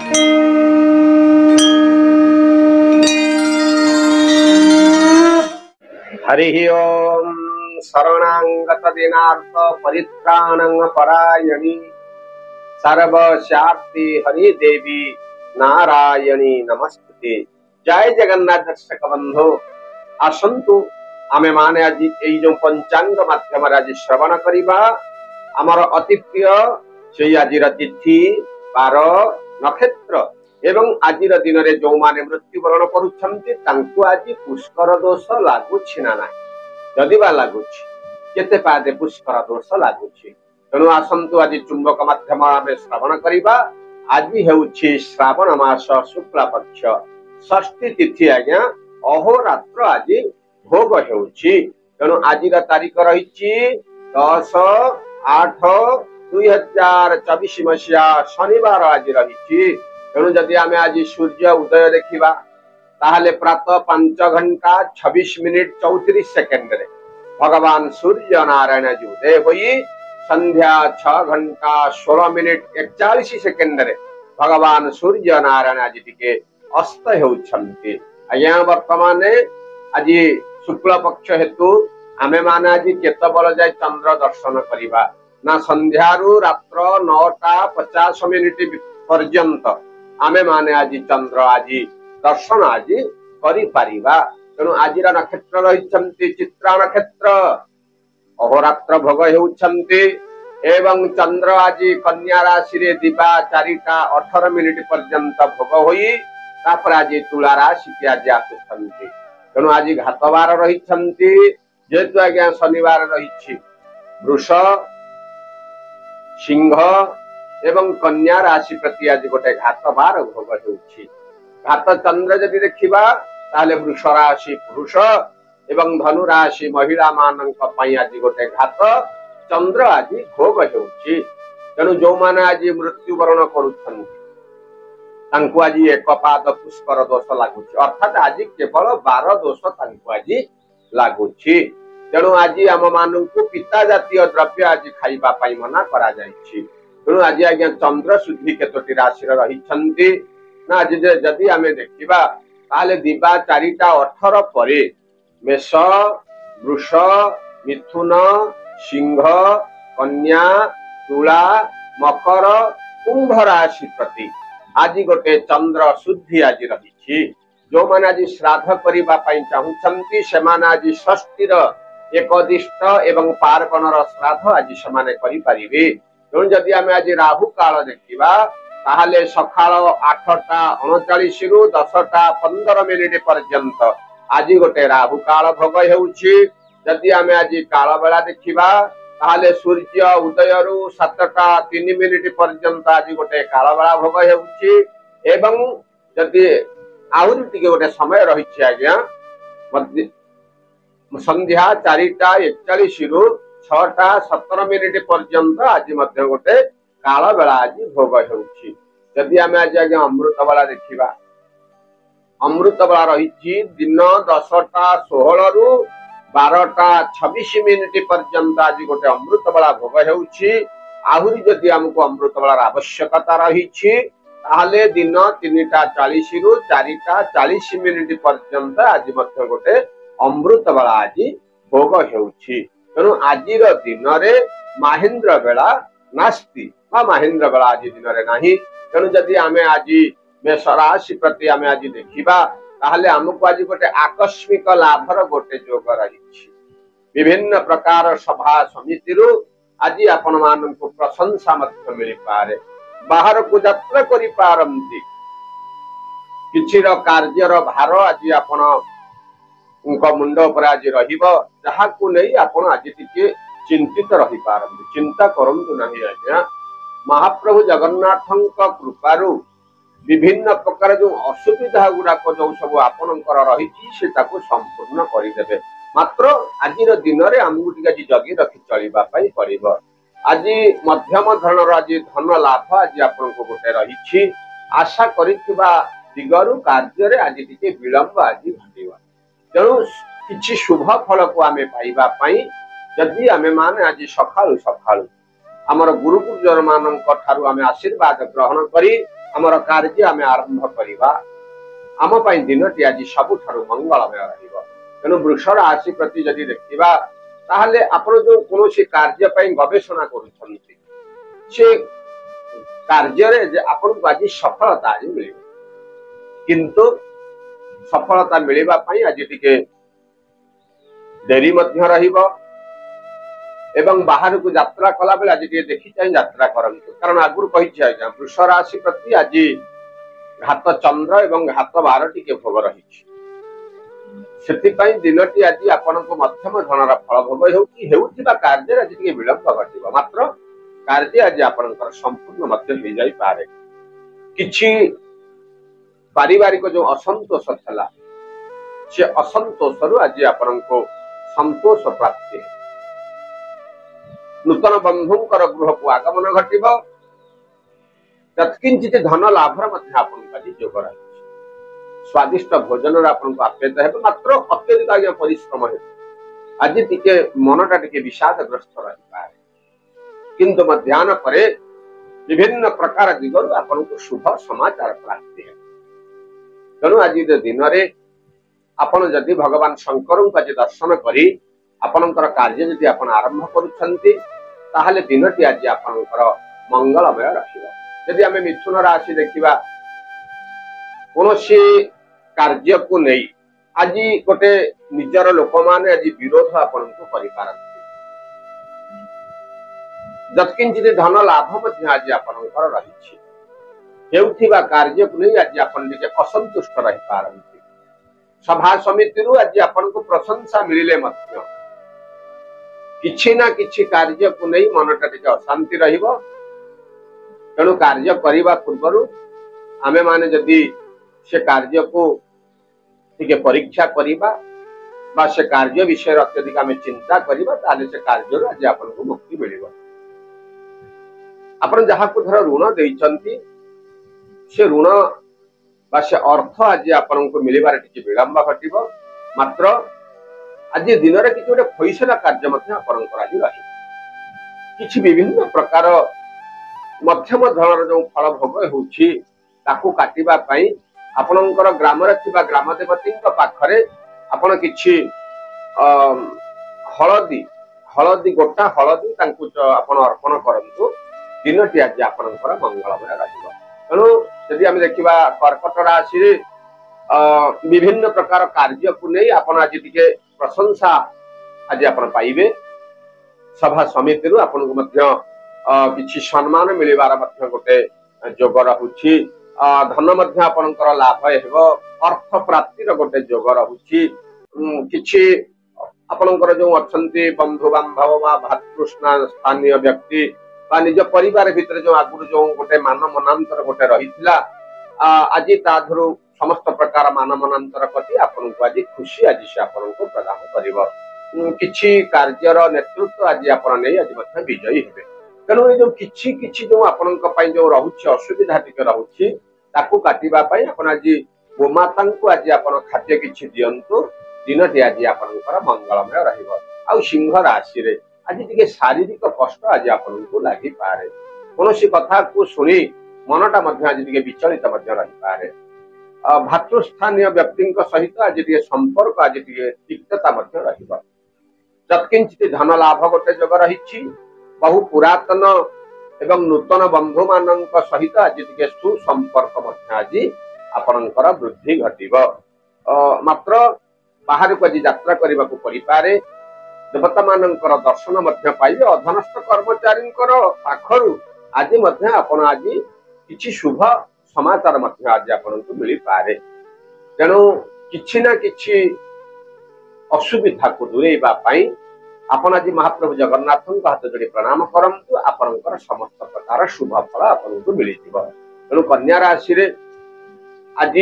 हरि ओम शरणागत दिनार्थ परित्राणं परायणी सर्वशाक्ति हरि देवी नारायणी नमस्ते। जय जगन्नाथ दर्शक बंधु आसंतु आमे माने आज एई जो पंचांग माध्यम आज श्रवण करिबा आमर अति प्रिय से आजिर तिथि बार नक्षत्र एवं आजिर दिन रे जो माने मृत्युवरण करुछन्ति तांकु आज पुष्कर दोष लागुछि ना नाही जदि बा लागुछि केते पादे पुष्कर दोष लागुछि तेणु आसंतु आज चुंबक माध्यम आमे श्रवण करिबा। आज हेउछि श्रावण मास शुक्ल पक्ष षष्ठी तिथि आज्ञा अहोरात्र आज भोग हेउछि तेणु आजिर तारीख रहिछि 10/8/2024 मसीहा शनिवार आज रहिछि। तेणु जदि आमे आज सूर्य उदय देखिबा ताहले प्रातः 5:26 रे भगवान सूर्य नारायण जी उदय होई संध्या 6:16 रे भगवान सूर्य नारायण जी टिके अस्त हेउछन्ति। आज्ञा वर्तमान आज शुक्ल पक्ष हेतु आमे माने आज केतबल जाय चंद्र दर्शन करिबा ना संध्यारू रात्र 9:50 पर्यंत आमे माने आज चंद्र आज दर्शन आज करि पारिबा। तेणु आजिर नक्षत्र रहिछन्ति चित्रा नक्षत्र अहोरात्र भोग हेउछन्ति एवं चंद्र आज कन्या राशि रे दिबा 4:18 पर्यंत भोग होई तापर आज तुला राशि के आज आसुछन्ति। तेणु आज घातवार रहिछन्ति जेतु आज्ञा शनिवार रहिछि वृष सिंह एवं कन्या राशि प्रति आज गोटे घातवार भोग हेउछि। घात चंद्र जदि देखिबा ताले वृष राशि पुरुष एवं धनु राशि महिला मानक पई आज गोटे घात चंद्र आज भोग हेउछि। तेणु जो माने आज मृत्युवरण करुछन्ति तांकु आज एक पाद पुष्कर दोष लागुछि अर्थात आज केवल 12 दोष तांकु आज लागुछि। तेणु आज आम मानकु पिता जातीय द्रव्य आज खाइबा पई मना करा जायछि। तेणु आज आज्ञा चंद्र शुद्धि केतोटी राशि रहिछन्ति ना आज जदि आमे देखिबा ताले दिबा 4:18 परे मेष वृष मिथुन सिंह कन्या तुला मकर कुंभ राशि प्रति आज गोटे चंद्र शुद्धि आज रहिछि। जो माने आज श्राद्ध करिबा पई चाहुछन्ति सेमाने आज षष्ठीर एकदिष्ट एवं पार्वणर श्राद्ध आज समाने करि परिबे। तेणु जदि आमे आज राहु काल देखिबा ताहले सकाळ 8:39 रु 10:15 पर्यंत आज गोटे राहु काल भोग हेउछि। जदि आमे आज काल बेला देखिबा ताहले सूर्य उदय रु 7:03 पर्यंत आज गोटे काल बेला भोग हेउछि एवं जदि आउरी टिके गोटे समय रहिछि आज्ञा संध्या 4:41 रु 6:17 पर्यंत आज मध्य गोटे काल बेला आज भोग हेउछि। जदि आमे आज आज्ञा अमृत बेला देखिबा अमृत बेला रहिछि दिन 10:16 रु 12:26 पर्यंत आज गोटे अमृत बेला भोग हेउछि। आहुरी जदि हमको अमृत बेलार आवश्यकता रहिछि ताहले दिन 3:40 रु 4:40 पर्यंत आज मध्य गोटे अमृत बेला आज भोग हेउछि। तेणु आजिर दिन रे महेंद्र बेला नास्ति बा महेंद्र बेला आज दिन रे नाही। तेणु जदि आमे आज मेष राशि प्रति आमे आज देखिबा ताहले हमको आज गोटे आकस्मिक लाभर गोटे जोग रहिछि। विभिन्न प्रकार सभा समिति रु आज आपण माननको प्रशंसा मध्य मिलि पारे बाहर को यात्रा करि पारंती किछिर कार्यर भार आज आपण मुंड पर आज रहिबो जहाकु नै आपण आज टिके चिंतित रहि पारंती चिंता करंतु नाही। आज्ञा महाप्रभु जगन्नाथଙ୍କ कृपारु विभिन्न प्रकार जो असुविधा गुड़ाक जो सब आपणकर रही संपूर्ण करदेवे मात्र आज दिन में आमको जगी रखि चलवा पड़ो। आज मध्यम धरणर आज धन लाभ आज आपन को गोटे रही आशा करिथिबा दिगरु कार्य आज टिके विलंब आज घटिबा। तेणु किछि शुभ फल को आमे पाइबा पई जदि आमे माने आज सखाळु सखाळु आमर गुरु गुरुजन मानक ठारू आमे आशीर्वाद ग्रहण करी आमर कार्य आम आरंभ करवा आम दिनटी आज सबुठारु मंगलमय रहिब। तेणु वृष राशि प्रति जदि देखिबा ताहले आपण जो कोनोसी कार्य पई गवेषणा करूछन्ति से कार्य रे जे आपण को आज सफलता आज मिलिब, किंतु सफलता मिलिबा पई आज टिके देरी मध्य रहिब एवं बाहर को यात्रा कला बेला आज टिके देखि चाहि यात्रा करंतु। कारण आगुर कहिछि आज्ञा वृष राशि प्रति आज घात चंद्र एवं घात 12 टिके भोग रही। से दिनटी आज आपण मध्यम धनर फल भोग होउथिबा कार्य आज टिके विलंब घटिबा, मात्र कार्य आज आपणकर संपूर्ण मध्य हो जाई पारे। किछि पारिवारिक जो असंतोष था से असंतोष रु आज आपणको संतोष प्राप्ति, नूतन बंधुंकर गृह को आगमन घटिब, तत्किंचित धन लाभर मध्य आपणको आज जोग रही। स्वादिष्ट भोजन आपको आप्यायित है, मात्र अत्यधिक आज्ञा परिश्रम है आज टिके मनटा टिके विषादग्रस्त रही पारे। किंतु मध्याह्न परे विभिन्न प्रकार दिगरु आपको शुभ समाचार प्राप्ति है। तेणु आज दिन में आपण जदि भगवान शंकर को आज दर्शन करी आपणकर कार्य जदि आपण आरंभ करुछन्ति ताहले दिनटी आज आपणकर मंगलमय रहिबो। यदि आमे मिथुन राशि देखिबा कोनोसी कार्य को नहीं आज गोटे निजर लोक माने आज विरोध आपण को करि पारंती, जत्किंचित धन लाभ मध्य आज आपणकर रहिछि। हेउथिबा कार्य को नहीं आज आपण टिके असंतुष्ट रहि पारंती। सभा समिति रु आज आपण को प्रशंसा मिलिले मध्य किछि ना किछि कार्य को नहीं मनटा टिके अशांति रहिबो। तेणु कार्य करिबा पूर्वरु आमे माने जदि से कार्य को टिके परीक्षा करिबा बा से कार्य विषय अत्यधिक आमे चिंता करिबा ताले से कार्य रु आज आपण को मुक्ति मिलिबो। आपण जहा को धर ऋण देइचंती से ऋण बा से अर्थ आज आपण को मिलिबार टिके विलंब घटिबो, मात्र आज दिन रे किछि गोटे फैसला कार्य मध्य आपण को आज रही। किछि विभिन्न प्रकार मध्यम धनर जो फल भोग होउछि ताकू काटिबा पई आपणकर ग्राम रे थिबा ग्राम देवती पाखरे आपण किछि हळदी गोटा हळदी तांकू आपण अर्पण करंतु। दिनटी आज आपणकर मंगलमय रहिबो। तेणु यदि आम देखिबा कर्कट राशि विभिन्न प्रकार कार्य को नहीं आपण आज टिके प्रशंसा आज आपण पाइबे। सभा समिति रु आपण को मध्य किछि सम्मान मिलिबार मध्य गोटे जोग रहुछि। धन मध्य आपणकर लाभ हेबो, अर्थ प्राप्तिर गोटे जोग रहुछि। किछि आपणकर जो अछंती बंधु बांधव वा भातृष्णा स्थानीय व्यक्ति बा निज परिवार भितर जो आगुर जो गोटे मान मनांतर गोटे रहिथिला आज ताधरु समस्त प्रकार मान मनांतर कटी आपन को आज खुशी आज से आपन को प्रदान करिवो। किछि कार्यर नेतृत्व आज आपन नै आज मध्य विजयी हेबे। तेणु ये जो किछि किछि जो आपन को पई जो रहुछि असुविधा टिके रहुछि ताकू काटिबा पई आपन आज गोमाता को आज आपन खाद्य किछि दियंतु। दिनटी आज आपनकर मंगलमय रहिबो। आ सिंह राशि रे आज टिके शारीरिक कष्ट आज आपन को लागि पारे। कोनोसी कथा को सुनी मनटा मध्य आज टिके विचलित मध्य रहि पारे। भातृस्थानीय व्यक्ति सहित आज टिके संपर्क आज टिके तिक्तता मध्य रहिबो। तत्किंचित धन लाभ गोटे जोग रहिछि। बहु पुरातन एवं नूतन बंधु मानक सहित आज टिके सुसंपर्क मध्य आज आपनकर वृद्धि घटिबो। मात्र बाहर को आज यात्रा करबा को परि पारे। देवता मानकर दर्शन मध्य पाइबे। अधनस्थ कर्मचारी पाखरु आज मध्य आपण आज किछि शुभ समाचार मध्य आज आपण को मिली पारे। तेणु किछि ना किछि असुविधा को दूरेबा पई आपण आज महाप्रभु जगन्नाथ को हाथ जोड़ी प्रणाम करंतु। आपनकर समस्त प्रकार शुभ फल आपण को मिली जिवो। तेणु कन्या राशि रे आज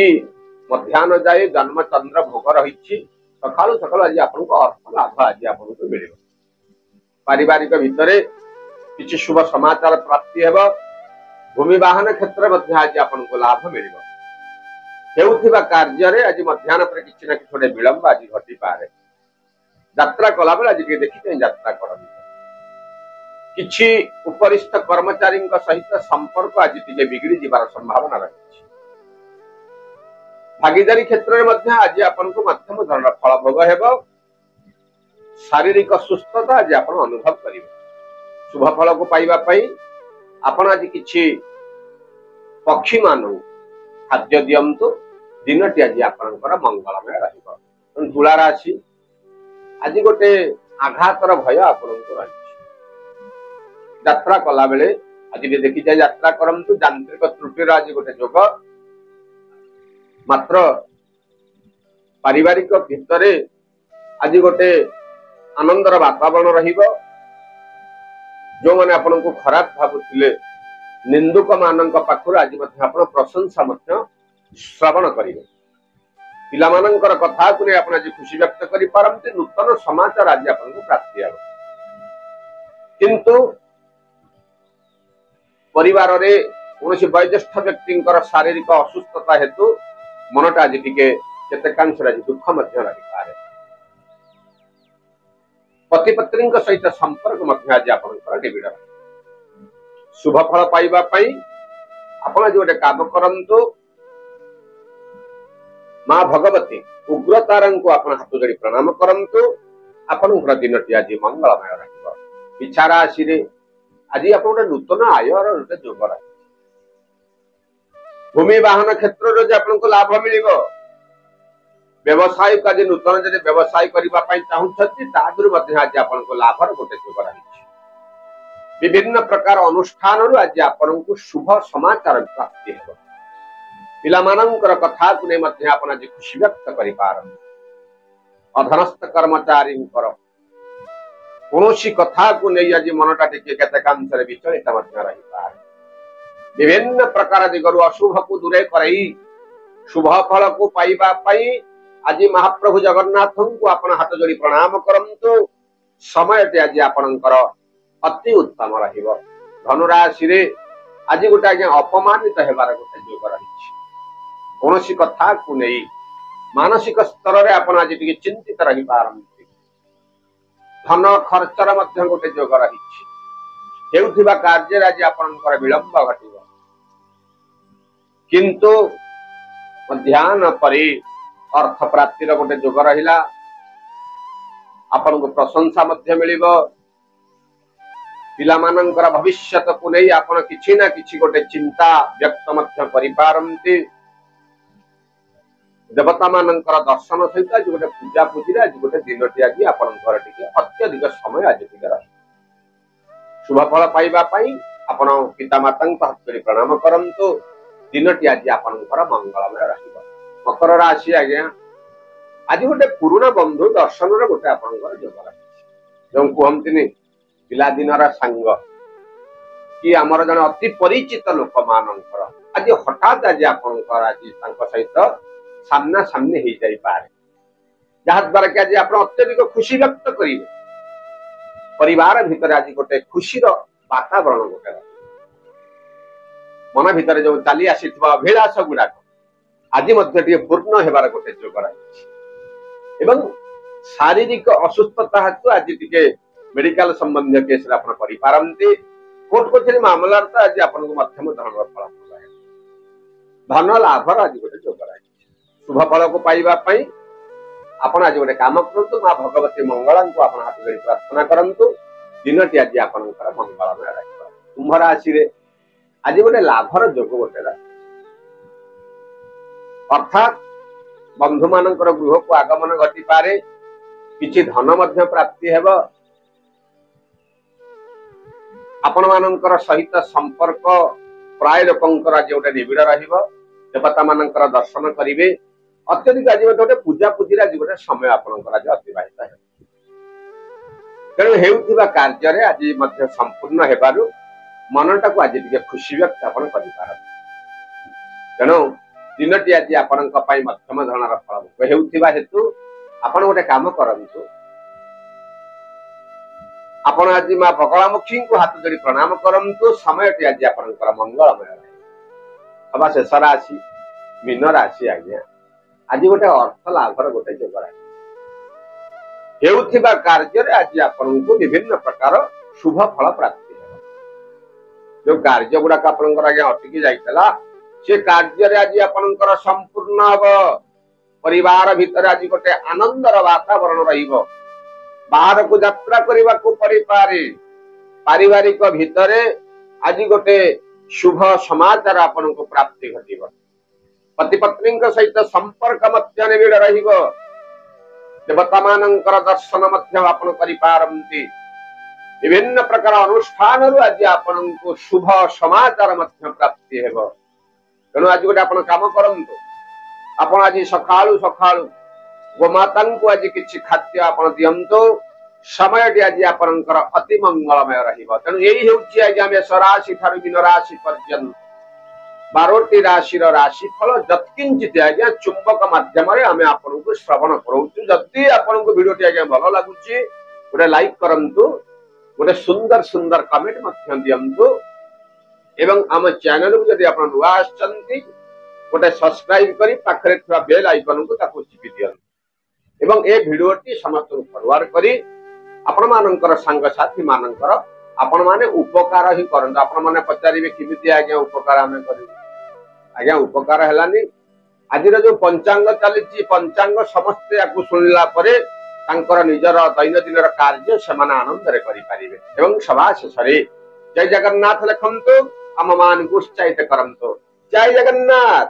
मध्याह्न जाए जन्म चंद्र भोग रही। सकालू सकालू आज आपन को अर्थ लाभ आज आपन को मिलिबो। पारिवारिक भितरे किछि शुभ समाचार प्राप्ति हेबो। भूमि वाहन क्षेत्र मध्ये आज आपन को लाभ मिलिबो। हेउथिबा कार्य रे आज मध्याह्न पर किछि ना किछि विलंब आज घटी पारे। यात्रा कला बेला आज देखि यात्रा करबी। किछि उपरिस्थ कर्मचारी सहित संपर्क आज टिके बिगड़ी जीवार संभावना रही। भागीदारी क्षेत्र में आज आपन को मध्यम धरण फल भोग हेबो। शारीरिक सुस्थता आज आप अनुभव करेंगे। शुभ फल को पाइबा पाई आपण आज किछि पक्षी मानू खाद्य दियंतु। दिनटी आज आपणकर मंगलमय रहिबो। तुला राशि आज गोटे आघातर भय आपनको रही। यात्रा कला बेले आज देखी जाए यात्रा करंतु यांत्रिक त्रुटिर आज गोटे जोग। मात्र पारिवारिक भितर आज गोटे आनंदर वातावरण रहिबो। जो माने आपन को खराब भाबुथिले निंदुक मानक पाखर आज आपण प्रशंसा श्रवण करेंगे। पिलामानंकर कथा को नहीं आपण आज खुशी व्यक्त करि पारंते। नूतन समाचार आज आपन को प्राप्ति आबो। किंतु परिवार रे कोनोसी वयोज्येष्ठ व्यक्ति शारीरिक असुस्थता हेतु मनटा आज टिके केतेकांश आज दुख मध्य रही पारे। पति पत्नी सहित संपर्क मध्य आज आपनकर निबिड़। शुभ फल पाइबा पई आपण आज गोटे काम करंतु। मां भगवती उग्रतारं को आपण हाथ जोड़ी प्रणाम करंतु। आपनकर दिनटी आज मंगलमय रहिबो। इच्छा राशि रे आज आप गोटे नूतन आयर गोटे जोग रही। भूमि वाहन क्षेत्र रे आपनको लाभ मिलिबो। व्यवसाय का जे नूतन जे व्यवसाय करिबा पई चाहुछथि तादुर मध्ये आज आपनको लाभर गोटे जोग रही। विभिन्न प्रकार अनुष्ठान रु आज आपनको शुभ समाचार प्राप्ति हेबो। पिलामानंकर कथा को नै मध्ये आपण आज खुशी व्यक्त करि पारन। अधरस्थ कर्मचारी कोनोसी कथा को नै आज मनटा टिके केतेकांश रे विचलित मध्ये रही पारे। विभिन्न प्रकार दिगरु अशुभ को दूरे करई शुभ फल को पाइबा पई आज महाप्रभु जगन्नाथ को आपण हाथ जोड़ी प्रणाम करंतु। समय आज आपणकर अति उत्तम रहिबो। धनुराशि रे आज गोटे आज्ञा अपमानित हेबार गोटे जोग रही। कोनोसी कथा को नै मानसिक स्तर रे आपण आज टिके चिंतित रही पारंती। धन खर्चर मध्य गोटे जोग रही। हेउथिबा कार्य आज आपणकर विलंब घटिबो। किंतु ध्यान परि अर्थ प्राप्तिर गोटे जोग रहिला। आपन को प्रशंसा मध्य मिलिबो। पिलामानंकर भविष्यत को नै आपण किछि ना किछि गोटे चिंता व्यक्त मध्य करि पारंती। देवता मानंकर दर्शन सहित आज गोटे पूजा पूजी आज गोटे दिनटी आज आपणकर टिके अत्यधिक समय आज टिके रही। शुभ फल पाइबा पई आपण पिता मातांक हाथ जोड़ी प्रणाम करंतु। दिनटी आज आपणकर मंगलमय रहिबो। मकर राशि आज्ञा आज गोटे पुराना बंधु दर्शन रे गोटे आपणकर जोग रही। जो कहंतिनी पिला दिनर सांग कि आमर जन अति परिचित लोक मानंकर आज हठात आज आपणकर आज तांक सहित सामना सामने हो जाई पारे। जहाँ द्वारा कि आज आप अत्यधिक खुशी व्यक्त करेंगे। परिवार भितर आज गोटे खुशीर वातावरण गोटे मन भितर जो चली आसी अभिलाष गुड़ाक आज पूर्ण होबार गोटे जोग रही। एवं शारीरिक असुस्थता हेतु आज टिके मेडिकल संबंधी केस पारंती। कोर्ट कचेरी मामला आज आपन मध्यम धरण फल धन लाभर आज गोटे जोग रही। शुभ फल को पाइबा पई आपण आज गोटे काम करंतु। मां भगवती मंगला को आपण हाथ जोड़ी प्रार्थना करंतु। दिनटी आज आपनकर मंगलमय रहिबो। कुंभ राशि रे आज गोटे लाभर जोग गोटे रही। अर्थात बंधु मानकर गृह को आगमन घटी पारे। किछि धन मध्य प्राप्ति हेबो। आपण मानकर सहित संपर्क प्राय लोकंकर आज गोटे निबिड़ रहिबो। देवता मानकर दर्शन करिवे। अत्यधिक आज गोटे पूजा पूजी आज गोटे समय आपणकर आज अतिबाहित है। तेणु हेउथिबा कार्य रे आज मध्य संपूर्ण हेबारु मनटा को आज टिके खुशी व्यक्त आपण करि पारत। तेणु दिनटी आज आपणक पई मध्यम धरणार फल हेउथिबा हेतु आपण गोटे काम करंतु। आपण आज मां बगलामुखी को हाथ जोड़ी प्रणाम करंतु। समयटी आज आपणकर मंगलमय रहे। अब शेष राशि मीन राशि आज्ञा आज गोटे अर्थ लाभर गोटे जोग रही। हेउथिबा कार्य रे आज आपनको विभिन्न प्रकार शुभ फल प्राप्ति जो कार्य गुड़ाक आपंकर आज्ञा अटकी जाइला से कार्य आज आपंकर संपूर्ण हम परिवार भितर आज गोटे आनंदर वातावरण रहिबो बाहर को यात्रा करने को पड़ी पारे पारिवारिक भितर आज गोटे शुभ समाचार आपन को प्राप्ति घटिबो पति पत्नी सहित संपर्क मध्य निबिड़ रहिबो देवता मानकर दर्शन मध्य आपन करि पारंती विभिन्न प्रकार अनुष्ठान आज आपन को शुभ समाचार मध्य प्राप्ति हेबो तेणु आज गोटे आपन काम करंतु आपन आज सकाळु सकाळु गोमाता को आज किछि खाद्य आपन दियंतो समय आज आपनकर अति मंगलमय रहिबो तेणु यही हेउछि आज आमे सराशि ठारु दिन राशि पर्यंत 12टी राशिर राशिफल जत्किंचित आज्ञा चुंबक माध्यम आमे आपन को श्रवण करूछु जदि आपन को वीडियो आज्ञा भल लागुछि गोटे लाइक करंतु गोटे सुंदर सुंदर कमेंट मध्य दियंतु एवं आम चैनल को जदि आपन नुआ आछंती गोटे सब्सक्राइब करी पाखरे थवा बेल आइकन को ताको चिपि दियंतु एवं ए वीडियोटी समस्त को फॉरवर्ड करी आपण मानकर संग साथी मानकर आपण माने उपकार ही करन आपण माने पचारिबे किमिति आज्ञा उपकार आमे करिबे आज्ञा उपकार हेलानी आज जो पंचांग चली पंचांग समस्त याकु सुनिला परे तांकर निजर दैनंदिन कार्य समान आनंद रे करि परिबे एवं सभा शेषरे जय जगन्नाथ लिखंतु आम मान को उत्साहित करंतु जय जगन्नाथ।